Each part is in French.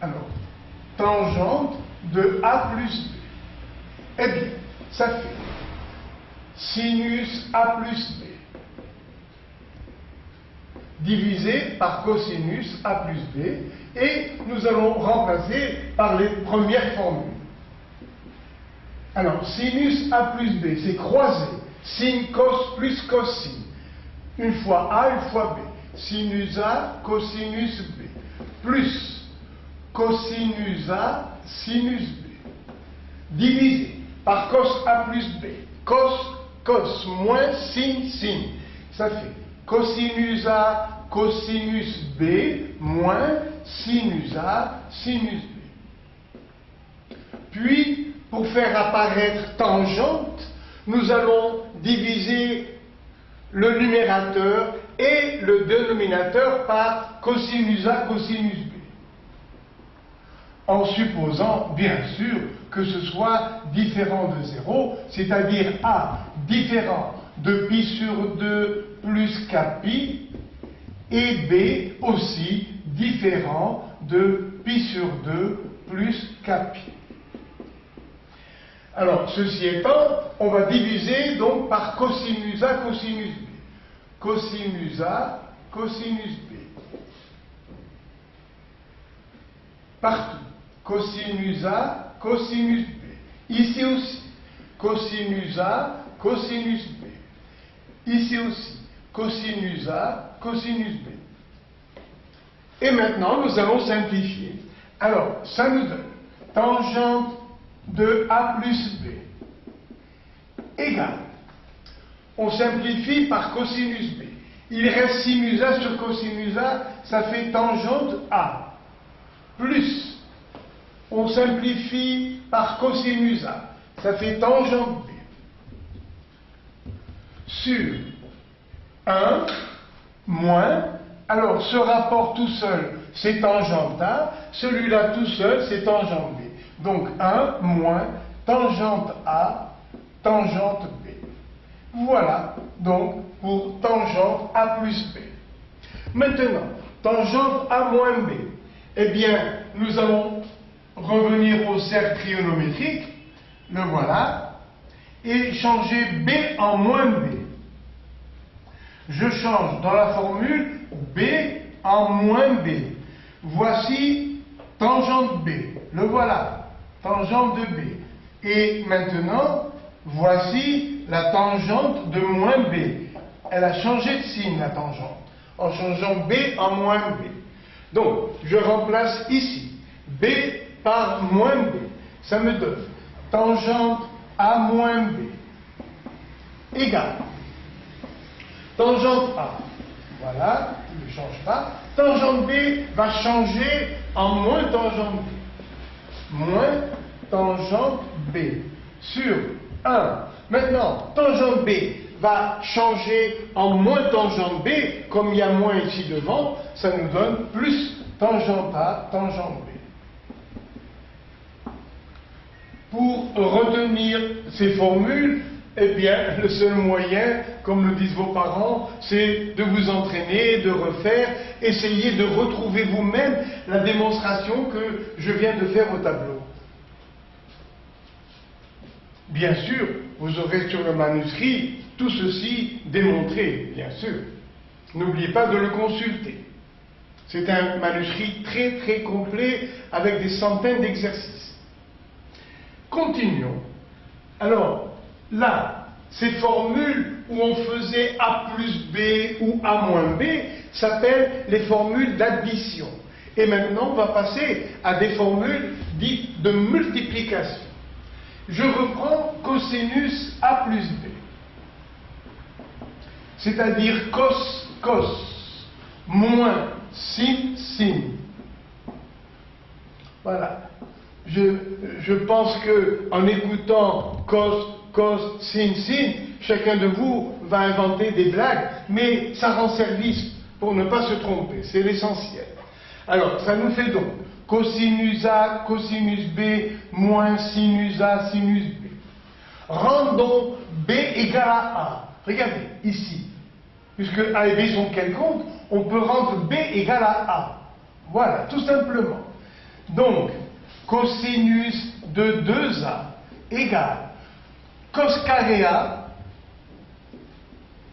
Alors, tangente de A plus B. Eh bien, ça fait sinus A plus B divisé par cosinus A plus B, et nous allons remplacer par les premières formules. Alors, sinus A plus B, c'est croisé, sin cos plus cosine, une fois A, une fois B, sinus A, cosinus B, plus cosinus A, sinus B, divisé par cos A plus B, cos moins sin, ça fait cosinus A, cosinus B, moins sinus A, sinus B. Puis, pour faire apparaître tangente, nous allons diviser le numérateur et le dénominateur par cosinus A, cosinus B. En supposant, bien sûr, que ce soit différent de 0, c'est-à-dire A différent de pi sur 2 plus kpi, et B aussi différent de pi sur 2 plus kpi. Alors, ceci étant, on va diviser donc par cosinus A, cosinus B. Cosinus A, cosinus B. Partout. Cosinus A, cosinus B. Ici aussi. Cosinus A, cosinus B. Ici aussi. Cosinus A, cosinus B. Et maintenant, nous allons simplifier. Alors, ça nous donne tangente de A plus B égale. On simplifie par cosinus B. Il reste sinus A sur cosinus A, ça fait tangente A. Plus, on simplifie par cosinus A, ça fait tangente B. Sur 1 moins, alors ce rapport tout seul, c'est tangente A, celui-là tout seul, c'est tangente B. Donc 1 moins tangente A, tangente B. Voilà donc pour tangente A plus B. Maintenant, tangente A moins B. Eh bien, nous allons revenir au cercle trigonométrique, le voilà, et changer B en moins B. Je change dans la formule B en moins B. Voici tangente B, le voilà, tangente de B. Et maintenant, voici la tangente de moins B. Elle a changé de signe, la tangente, en changeant B en moins B. Donc, je remplace ici B par moins B. Ça me donne tangente A moins B égale tangente A. Voilà, il ne change pas. Tangente B va changer en moins tangente B. Moins tangente B sur 1. Maintenant, tangente B va changer en moins tangente B. Comme il y a moins ici devant, ça nous donne plus tangente A, tangente B. Pour retenir ces formules, eh bien, le seul moyen, comme le disent vos parents, c'est de vous entraîner, de refaire, essayer de retrouver vous-même la démonstration que je viens de faire au tableau. Bien sûr, vous aurez sur le manuscrit tout ceci démontré, bien sûr. N'oubliez pas de le consulter. C'est un manuscrit très très complet avec des centaines d'exercices. Continuons. Alors, là, ces formules où on faisait A plus B ou A moins B s'appellent les formules d'addition. Et maintenant, on va passer à des formules dites de multiplication. Je reprends cosinus A plus B. C'est-à-dire cos, moins sin. Voilà. Je pense que en écoutant cos, sin, chacun de vous va inventer des blagues, mais ça rend service pour ne pas se tromper, c'est l'essentiel. Alors, ça nous fait donc cosinus A, cosinus B, moins sinus A, sinus B. Rendons B égale à A. Regardez, ici. Puisque A et B sont quelconques, on peut rendre B égale à A. Voilà, tout simplement. Donc, cosinus de 2a égale cos carré A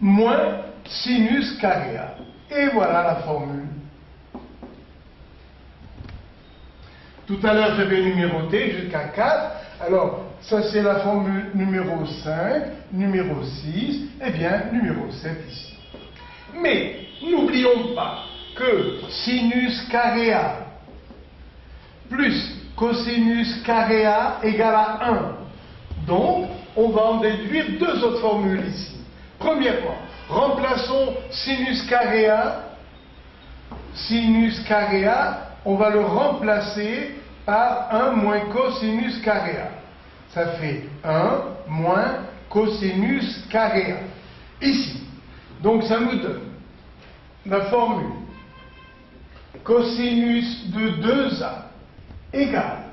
moins sinus carré A. Et voilà la formule. Tout à l'heure, j'avais numéroté jusqu'à 4. Alors, ça c'est la formule numéro 5, numéro 6, et bien numéro 7 ici. Mais, n'oublions pas que sinus carré A plus cosinus carré A égale à 1. Donc, on va en déduire deux autres formules ici. Premièrement, remplaçons sinus carré A, on va le remplacer par 1 moins cosinus carré A. Ça fait 1 moins cosinus carré A. Ici. Donc ça nous donne la formule cosinus de 2a égale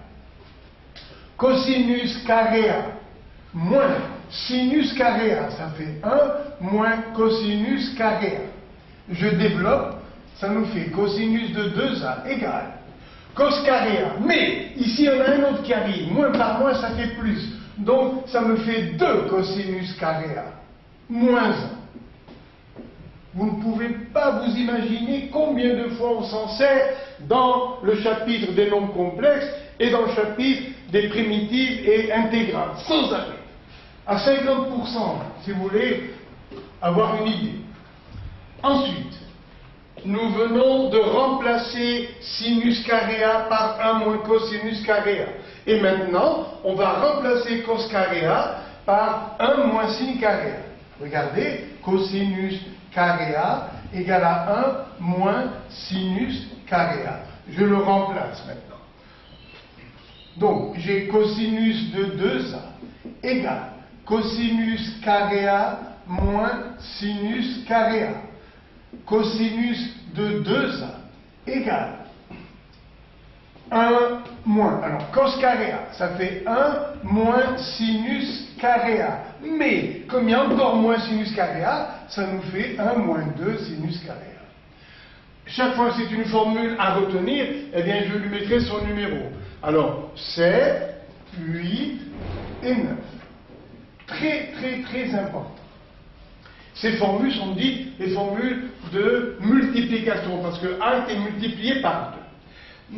cosinus carré A moins sinus carré A. Ça fait 1 moins cosinus carré A. Je développe, ça nous fait cosinus de 2a égale cos carré A. Mais ici on a un autre qui arrive. Moins par moins ça fait plus. Donc ça me fait 2 cosinus carré A moins 1. Vous ne pouvez pas vous imaginer combien de fois on s'en sert dans le chapitre des nombres complexes et dans le chapitre des primitives et intégrales, sans arrêt. À 50%, si vous voulez avoir une idée. Ensuite, nous venons de remplacer sinus carré A par 1 moins cosinus carré A. Et maintenant, on va remplacer cos carré A par 1 moins sin carré A. Regardez, cosinus carré A égale à 1 moins sinus carré A. Je le remplace maintenant. Donc, j'ai cosinus de 2a égale cosinus carré A moins sinus carré A. Cosinus de 2a égale 1 moins, alors cos carré A, ça fait 1 moins sinus carré A. Mais, comme il y a encore moins sinus carré A, ça nous fait 1 moins 2 sinus carré A. Chaque fois que c'est une formule à retenir, eh bien je lui mettrai son numéro. Alors, 7, 8 et 9. Très, très, très important. Ces formules sont dites des formules de multiplication, parce que A est multiplié par 2.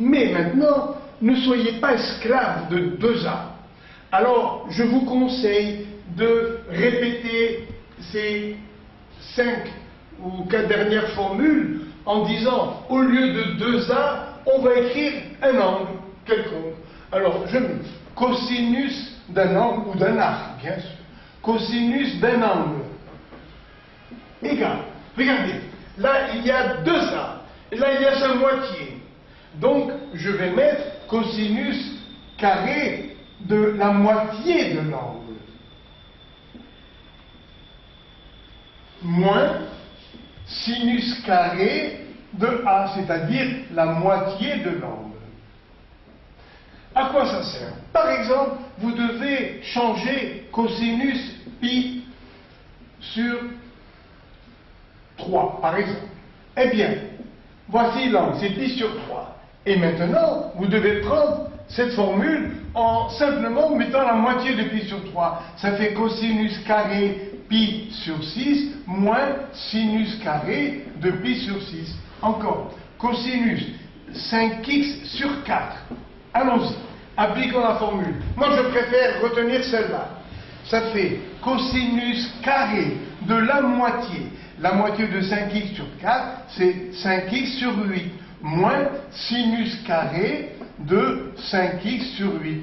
Mais maintenant, ne soyez pas esclaves de 2A. Alors, je vous conseille de répéter ces 5 ou 4 dernières formules en disant, au lieu de 2A, on va écrire un angle quelconque. Alors, je mets cosinus d'un angle, ou d'un arc, bien sûr. Cosinus d'un angle égale, regardez, là il y a 2A, et là il y a sa moitié. Donc, je vais mettre cosinus carré de la moitié de l'angle. Moins sinus carré de A, c'est-à-dire la moitié de l'angle. À quoi ça sert? Par exemple, vous devez changer cosinus pi sur 3, par exemple. Eh bien, voici l'angle, c'est pi sur 3. Et maintenant, vous devez prendre cette formule en simplement mettant la moitié de pi sur 3. Ça fait cosinus carré pi sur 6 moins sinus carré de pi sur 6. Encore, cosinus 5x sur 4. Allons-y, appliquons la formule. Moi, je préfère retenir celle-là. Ça fait cosinus carré de la moitié. La moitié de 5x sur 4, c'est 5x sur 8, moins sinus carré de 5x sur 8.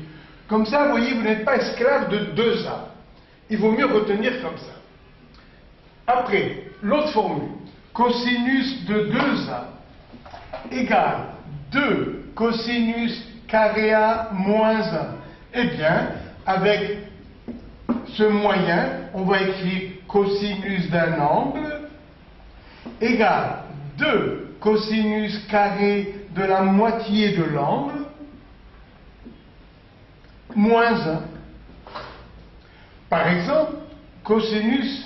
Comme ça, vous voyez, vous n'êtes pas esclave de 2a. Il vaut mieux retenir comme ça. Après, l'autre formule, cosinus de 2a égale 2 cosinus carré A moins 1. Eh bien, avec ce moyen, on va écrire cosinus d'un angle égale 2 cosinus carré de la moitié de l'angle moins 1. Par exemple, cosinus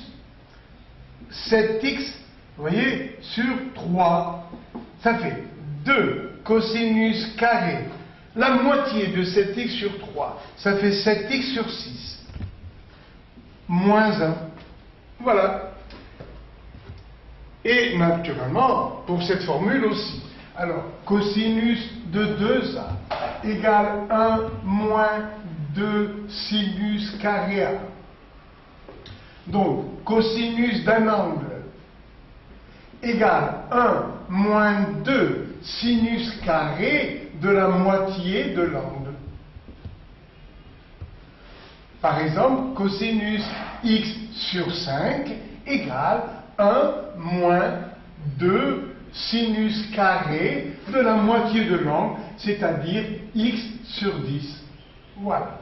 7x, vous voyez, sur 3, ça fait 2 cosinus carré La moitié de 7x sur 3, ça fait 7x sur 6. Moins 1. Voilà. Et naturellement, pour cette formule aussi. Alors, cosinus de 2a égale 1 moins 2 sinus carré a. Donc, cosinus d'un angle égale 1 moins 2 sinus carré de la moitié de l'angle. Par exemple, cosinus x sur 5 égale 1 moins 2 sinus carré de la moitié de l'angle, c'est-à-dire x sur 10. Voilà.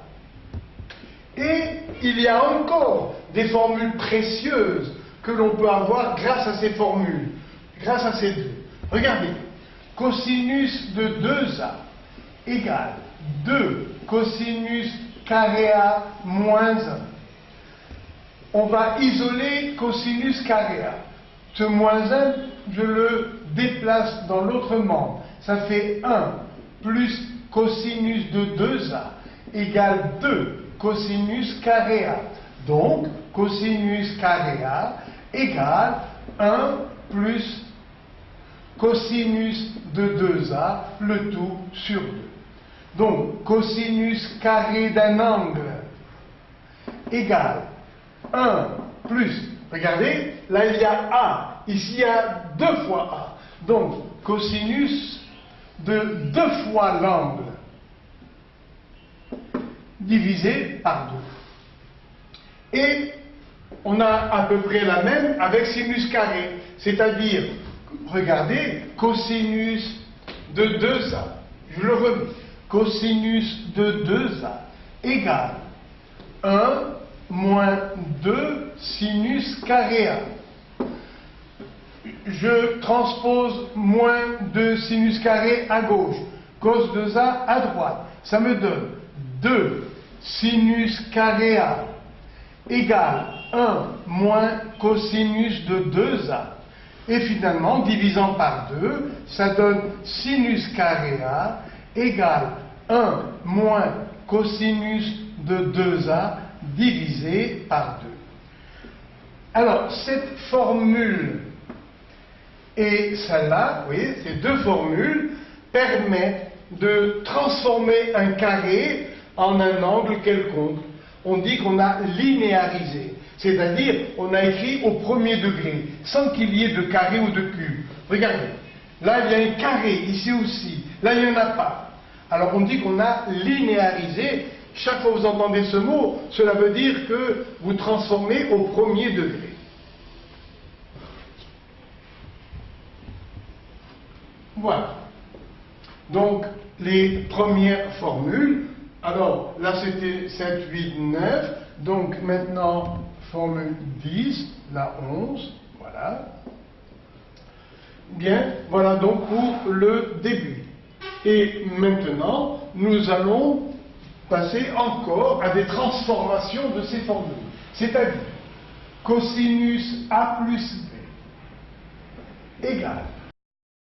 Et il y a encore des formules précieuses que l'on peut avoir grâce à ces formules, grâce à ces deux. Regardez, cosinus de 2a égale 2 cosinus carré a moins 1. On va isoler cosinus carré a. Ce moins 1, je le déplace dans l'autre membre. Ça fait 1 plus cosinus de 2a égale 2 cosinus carré a. Donc, cosinus carré a égale 1 plus cosinus de 2a, le tout sur 2. Donc, cosinus carré d'un angle égale 1 plus, regardez, là il y a a, ici il y a 2 fois a. Donc, cosinus de 2 fois l'angle divisé par 2. Et on a à peu près la même avec sinus carré, c'est-à-dire, regardez, cosinus de 2a, je le remets, cosinus de 2a égale 1 moins 2 sinus carré a. Je transpose moins 2 sinus carré à gauche, cos 2a à droite. Ça me donne 2 sinus carré a égale 1 moins cosinus de 2a. Et finalement, divisant par 2, ça donne sinus carré a égale 1 moins cosinus de 2a divisé par 2. Alors, cette formule et celle-là, vous voyez, ces deux formules permettent de transformer un carré en un angle quelconque. On dit qu'on a linéarisé, c'est-à-dire on a écrit au premier degré, sans qu'il y ait de carré ou de cube. Regardez, là il y a un carré, ici aussi, là il n'y en a pas. Alors on dit qu'on a linéarisé. Chaque fois que vous entendez ce mot, cela veut dire que vous transformez au premier degré. Voilà. Donc, les premières formules. Alors, là c'était 7, 8, 9. Donc, maintenant, formule 10, la 11. Voilà. Bien, voilà donc pour le début. Et maintenant, nous allons passer encore à des transformations de ces formules. C'est-à-dire, cosinus A plus B égale